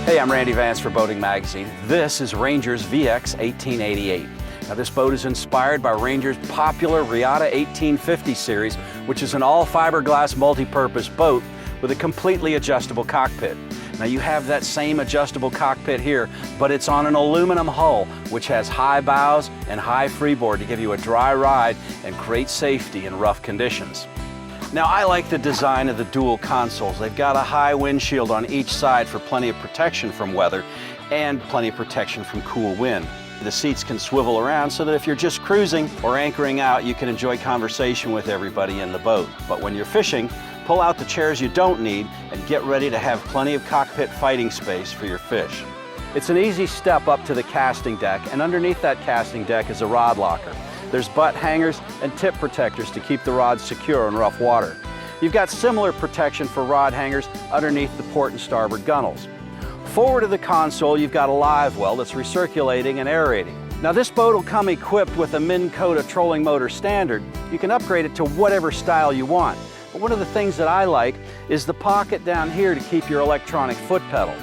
Hey, I'm Randy Vance for Boating Magazine. This is Ranger's VX1888. Now, this boat is inspired by Ranger's popular Regatta 1850 series, which is an all-fiberglass multi-purpose boat with a completely adjustable cockpit. Now, you have that same adjustable cockpit here, but it's on an aluminum hull, which has high bows and high freeboard to give you a dry ride and great safety in rough conditions. Now, I like the design of the dual consoles. They've got a high windshield on each side for plenty of protection from weather and plenty of protection from cool wind. The seats can swivel around so that if you're just cruising or anchoring out, you can enjoy conversation with everybody in the boat. But when you're fishing, pull out the chairs you don't need and get ready to have plenty of cockpit fighting space for your fish. It's an easy step up to the casting deck, and underneath that casting deck is a rod locker. There's butt hangers and tip protectors to keep the rods secure in rough water. You've got similar protection for rod hangers underneath the port and starboard gunnels. Forward of the console, you've got a live well that's recirculating and aerating. Now, this boat will come equipped with a Minn Kota trolling motor standard. You can upgrade it to whatever style you want. But one of the things that I like is the pocket down here to keep your electronic foot pedal.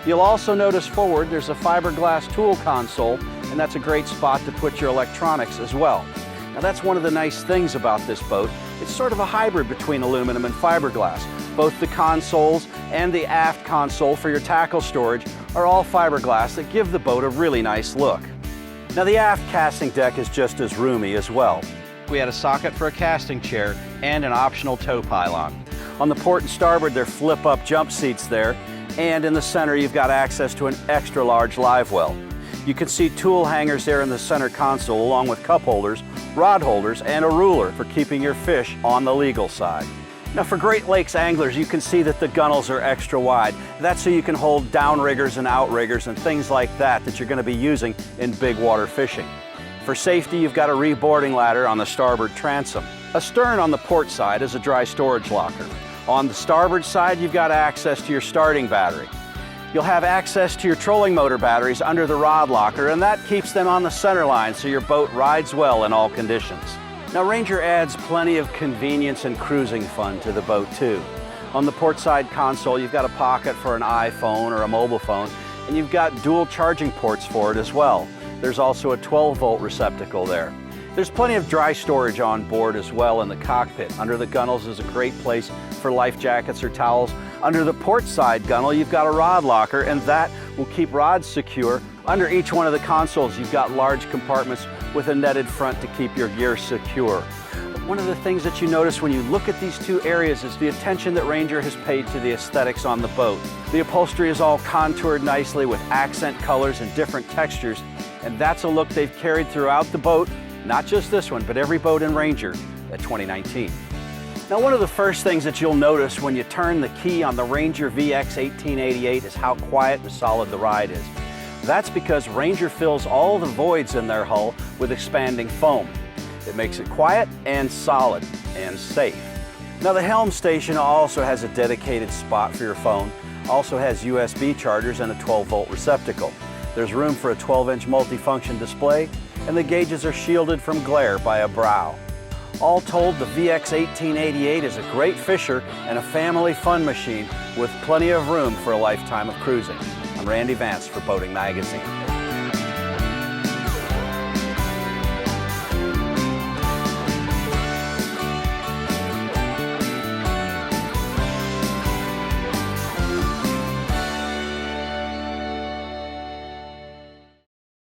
You'll also notice forward there's a fiberglass tool console, and that's a great spot to put your electronics as well. Now, that's one of the nice things about this boat. It's sort of a hybrid between aluminum and fiberglass. Both the consoles and the aft console for your tackle storage are all fiberglass that give the boat a really nice look. Now, the aft casting deck is just as roomy as well. We had a socket for a casting chair and an optional tow pylon. On the port and starboard, there are flip-up jump seats there, and in the center you've got access to an extra large live well. You can see tool hangers there in the center console, along with cup holders, rod holders, and a ruler for keeping your fish on the legal side. Now, for Great Lakes anglers, you can see that the gunnels are extra wide. That's so you can hold downriggers and outriggers and things like that you're going to be using in big water fishing. For safety, you've got a reboarding ladder on the starboard transom. Astern on the port side is a dry storage locker. On the starboard side, you've got access to your starting battery. You'll have access to your trolling motor batteries under the rod locker, and that keeps them on the center line so your boat rides well in all conditions. Now, Ranger adds plenty of convenience and cruising fun to the boat too. On the port side console, you've got a pocket for an iPhone or a mobile phone, and you've got dual charging ports for it as well. There's also a 12-volt receptacle there. There's plenty of dry storage on board as well in the cockpit. Under the gunnels is a great place for life jackets or towels. Under the port side gunnel, you've got a rod locker, and that will keep rods secure. Under each one of the consoles, you've got large compartments with a netted front to keep your gear secure. One of the things that you notice when you look at these two areas is the attention that Ranger has paid to the aesthetics on the boat. The upholstery is all contoured nicely with accent colors and different textures, and that's a look they've carried throughout the boat, not just this one, but every boat in Ranger at 2019. Now, one of the first things that you'll notice when you turn the key on the Ranger VX1888 is how quiet and solid the ride is. That's because Ranger fills all the voids in their hull with expanding foam. It makes it quiet and solid and safe. Now, the helm station also has a dedicated spot for your phone, also has USB chargers and a 12-volt receptacle. There's room for a 12-inch multifunction display, and the gauges are shielded from glare by a brow. All told, the VX1888 is a great fisher and a family fun machine with plenty of room for a lifetime of cruising. I'm Randy Vance for Boating Magazine.